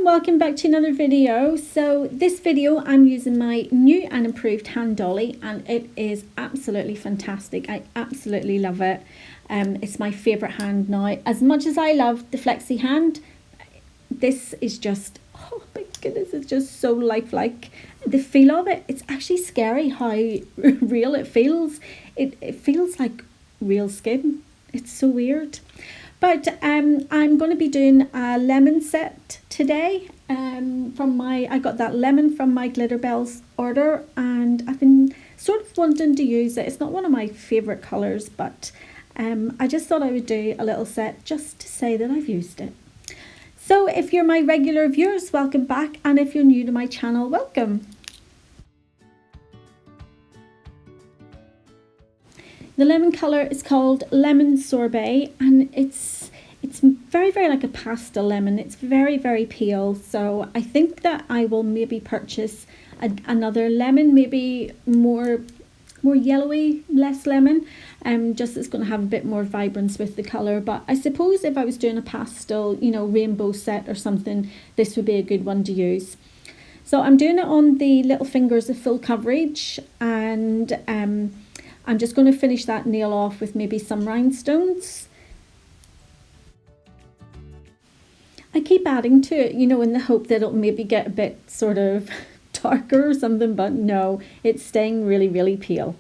welcome back to another video. So this video I'm using my new and improved Handolly and it is absolutely fantastic. I absolutely love it. It's my favourite hand now. As much as I love the flexi hand, this is just, oh my goodness, it's just so lifelike. The feel of it, it's actually scary how real it feels. It feels like real skin. It's so weird. But I'm going to be doing a lemon set today. I got that lemon from my Glitterbels order, and I've been sort of wanting to use it. It's not one of my favourite colours, but I just thought I would do a little set just to say that I've used it. So if you're my regular viewers, welcome back, and if you're new to my channel, welcome. The lemon colour is called Lemon Sorbet, and it's very, very like a pastel lemon. It's very, very pale. So I think that I will maybe purchase another lemon, maybe more yellowy, less lemon. Just it's going to have a bit more vibrance with the colour. But I suppose if I was doing a pastel, rainbow set or something, this would be a good one to use. So I'm doing it on the little fingers of full coverage, and I'm just going to finish that nail off with maybe some rhinestones. I keep adding to it, in the hope that it'll maybe get a bit sort of darker or something, but no, it's staying really, really pale.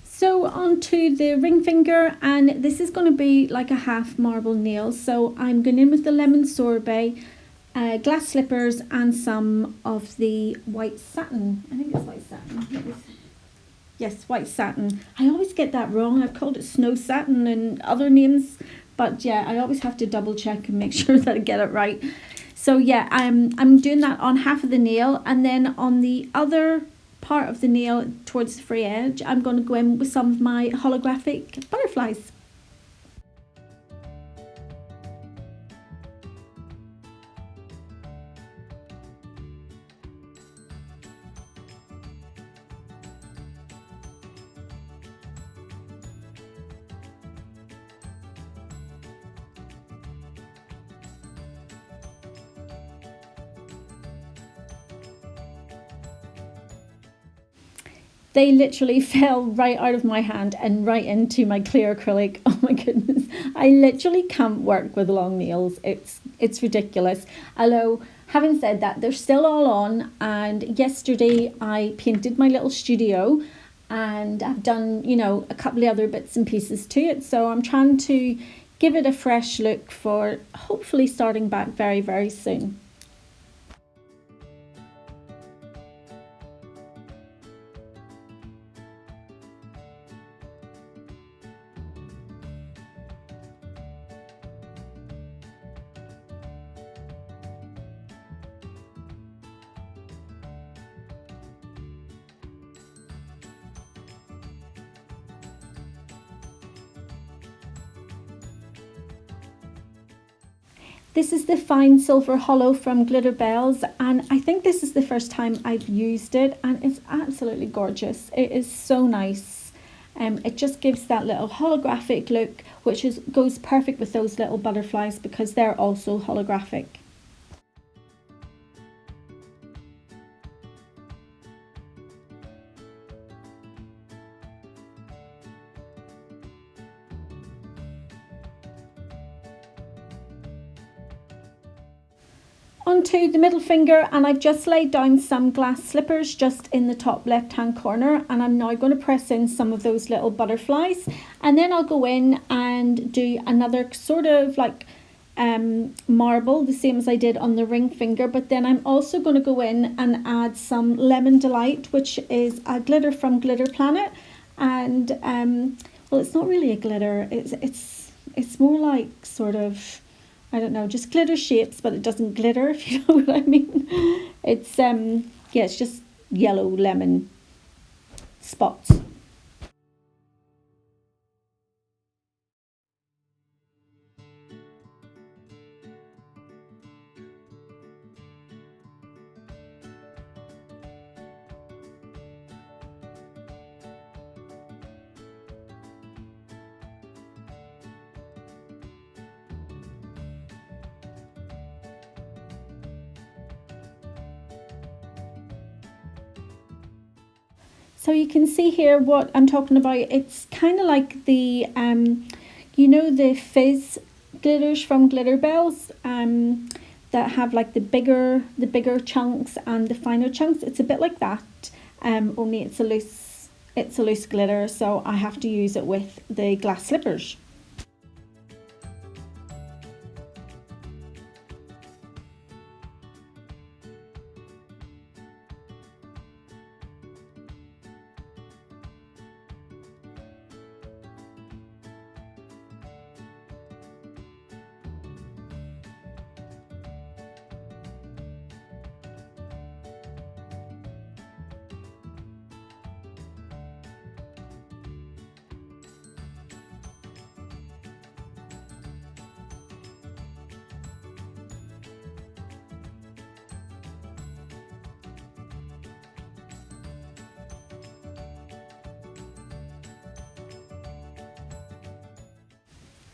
So onto the ring finger, and this is going to be like a half marble nail. So I'm going in with the lemon sorbet, glass slippers, and some of the white satin. I think it's white satin. Yes, white satin. I always get that wrong. I've called it snow satin and other names, but yeah, I always have to double check and make sure that I get it right. So yeah, I'm doing that on half of the nail, and then on the other part of the nail towards the free edge, I'm going to go in with some of my holographic butterflies. They literally fell right out of my hand and right into my clear acrylic. Oh my goodness. I literally can't work with long nails. It's ridiculous. Although, having said that, they're still all on. And yesterday I painted my little studio, and I've done, a couple of other bits and pieces to it. So I'm trying to give it a fresh look for hopefully starting back very, very soon. This is the fine silver hollow from Glitterbels, and I think this is the first time I've used it, and it's absolutely gorgeous. It is so nice. It just gives that little holographic look, which goes perfect with those little butterflies because they're also holographic. Onto the middle finger, and I've just laid down some glass slippers just in the top left hand corner, and I'm now going to press in some of those little butterflies, and then I'll go in and do another sort of like marble, the same as I did on the ring finger, but then I'm also going to go in and add some Lemon Delight, which is a glitter from Glitter Planet, And well, it's not really a glitter. It's more like sort of, I don't know, just glitter shapes, but it doesn't glitter, if you know what I mean. It's yeah, it's just yellow lemon spots. So you can see here what I'm talking about. It's kind of like the, you know, the fizz glitters from Glitterbels, that have like the bigger chunks and the finer chunks. It's a bit like that, only it's a loose glitter. So I have to use it with the glass slippers.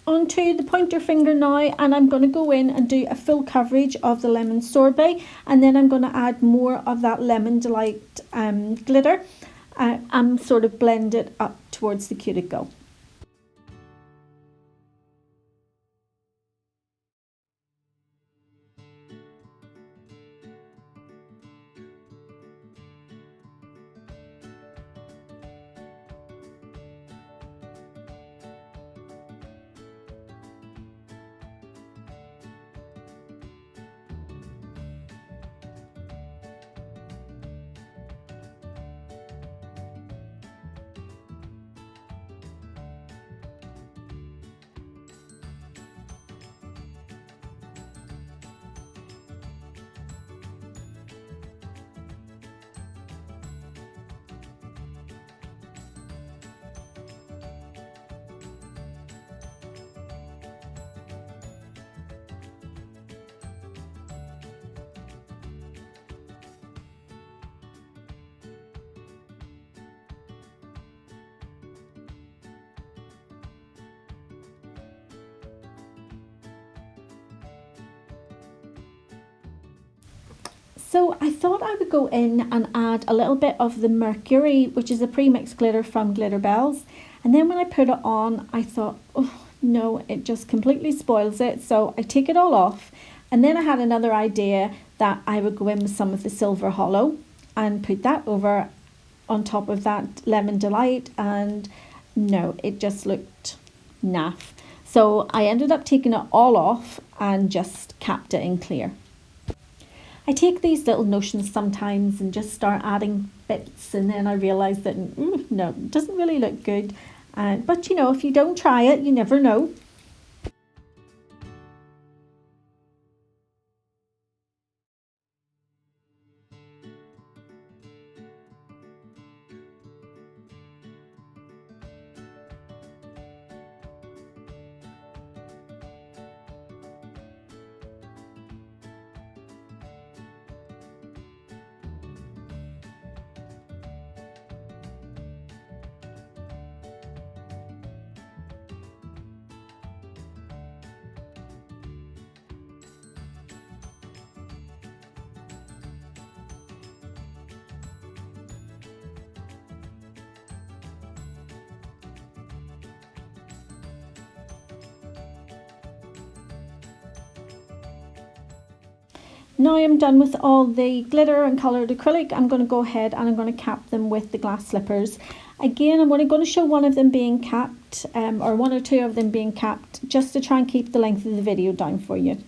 Onto the pointer finger now, and I'm going to go in and do a full coverage of the lemon sorbet, and then I'm going to add more of that Lemon Delight glitter and sort of blend it up towards the cuticle. So I thought I would go in and add a little bit of the Mercury, which is a pre-mixed glitter from Glitterbels. And then when I put it on, I thought, oh no, it just completely spoils it. So I take it all off. And then I had another idea that I would go in with some of the Silver Hollow and put that over on top of that Lemon Delight. And no, it just looked naff. So I ended up taking it all off and just capped it in clear. I take these little notions sometimes and just start adding bits, and then I realise that no, it doesn't really look good. But you know, if you don't try it, you never know. Now I'm done with all the glitter and coloured acrylic. I'm going to go ahead and I'm going to cap them with the glass slippers. Again, I'm only going to show one of them being capped, or one or two of them being capped, just to try and keep the length of the video down for you.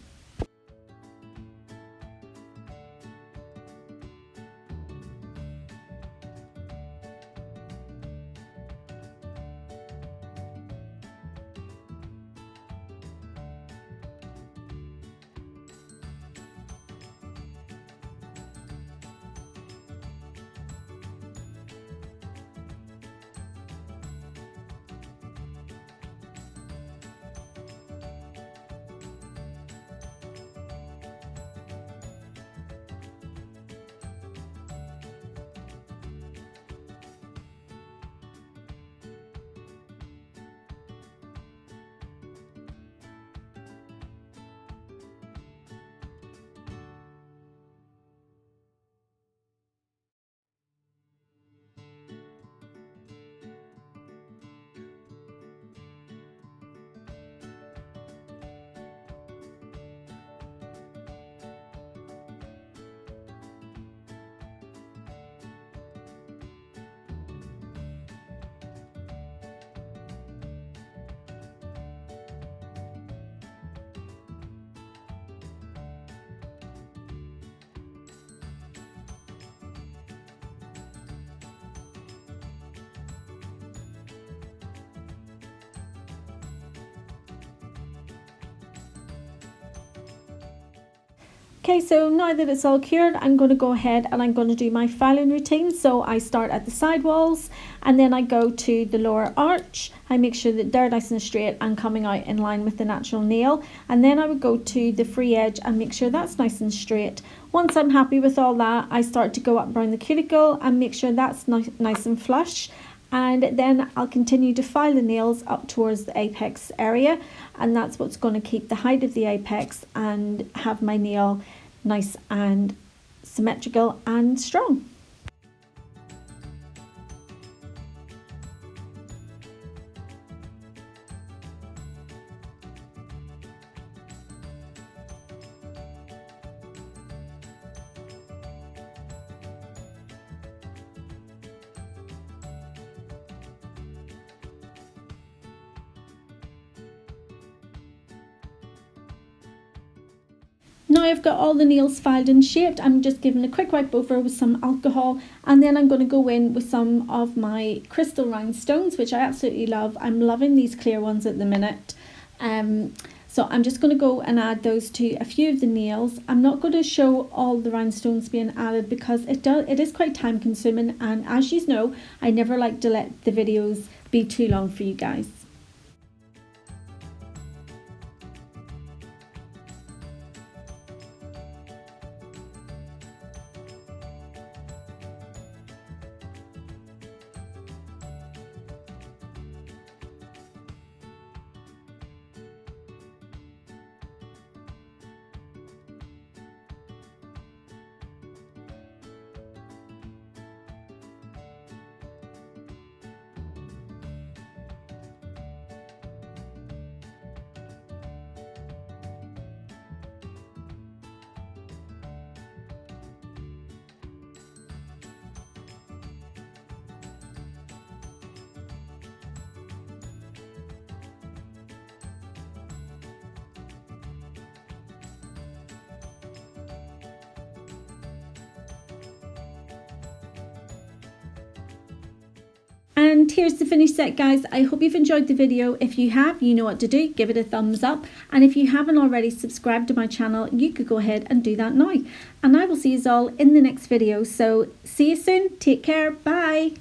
Okay, so now that it's all cured, I'm going to go ahead and I'm going to do my filing routine. So I start at the side walls and then I go to the lower arch. I make sure that they're nice and straight and coming out in line with the natural nail. And then I would go to the free edge and make sure that's nice and straight. Once I'm happy with all that, I start to go up around the cuticle and make sure that's nice and flush. And then I'll continue to file the nails up towards the apex area, and that's what's going to keep the height of the apex and have my nail nice and symmetrical and strong. Now I've got all the nails filed and shaped, I'm just giving a quick wipe over with some alcohol, and then I'm going to go in with some of my crystal rhinestones, which I absolutely love. I'm loving these clear ones at the minute. So I'm just going to go and add those to a few of the nails. I'm not going to show all the rhinestones being added because it is quite time consuming, and as you know, I never like to let the videos be too long for you guys. And here's the finished set, guys. I hope you've enjoyed the video. If you have, you know what to do. Give it a thumbs up. And if you haven't already subscribed to my channel, you could go ahead and do that now. And I will see you all in the next video. So see you soon. Take care. Bye.